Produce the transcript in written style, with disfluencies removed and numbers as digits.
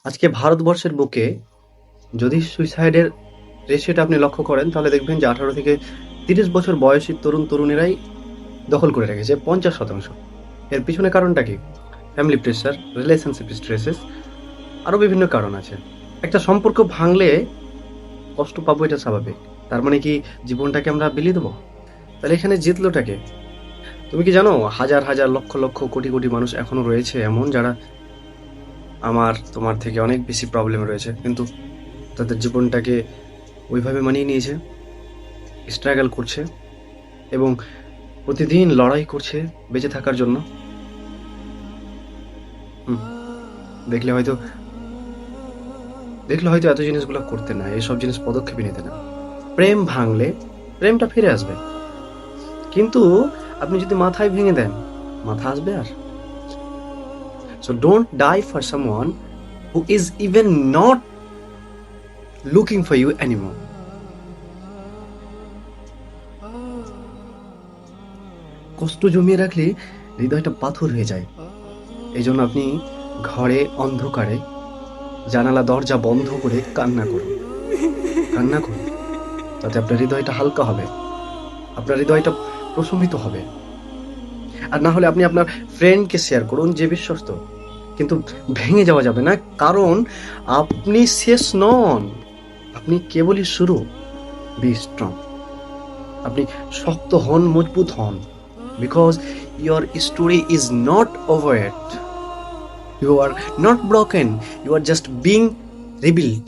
আজকে ভারতবর্ষের বুকে যদি সুইসাইডের রেশিওটা আপনি লক্ষ্য করেন তাহলে দেখবেন যে 18 থেকে 30 বছর বয়সী তরুণীরাই দখল করে রেখেছে 50%। এর পিছনে কারণটা কি? ফ্যামিলি প্রেসার, রিলেশনশিপ স্ট্রেসেস, আরও বিভিন্ন কারণ আছে। একটা সম্পর্ক ভাঙলে কষ্ট পাবো, এটা স্বাভাবিক। তার মানে কি জীবনটাকে আমরা বিলিয়ে দেবো? তাহলে এখানে জিতলোটাকে? তুমি কি জানো হাজার হাজার লক্ষ লক্ষ কোটি কোটি মানুষ এখনো রয়েছে এমন যারা তোমার থেকে অনেক বেশি প্রবলেম রয়েছে, কিন্তু তাদের জীবনটাকে ওইভাবে মানিয়ে নিয়েছে, স্ট্রাগল করছে এবং প্রতিদিন লড়াই করছে বেঁচে থাকার জন্য। হুম, দেখলে হয়তো এত জিনিসগুলো করতে না, এসব জিনিস পদক্ষেপই নিতে না। প্রেম ভাঙলে প্রেমটা ফিরে আসবে, কিন্তু আপনি যদি মাথায় ভেঙে দেন, মাথা আসবে আর? So don't die for someone who is even not looking for you anymore. কষ্ট জমিয়ে রাখলে হৃদয়টা পাথর হয়ে যায়। এই জন্য আপনি ঘরে অন্ধকারে জানালা দরজা বন্ধ করে কান্না করুন, কান্না করুন। তাতে আপনার হৃদয়টা হালকা হবে, আপনার হৃদয়টা প্রশমিত হবে। আর না হলে আপনি আপনার ফ্রেন্ডকে শেয়ার করুন, যে বিশ্বস্ত। কিন্তু ভেঙে যাওয়া যাবে না, কারণ আপনি শেষ নন, আপনি কেবলই শুরু। বি স্ট্রং, আপনি শক্ত হন, মজবুত হন, because your story is not over it. You are not broken, you are just being rebuilt.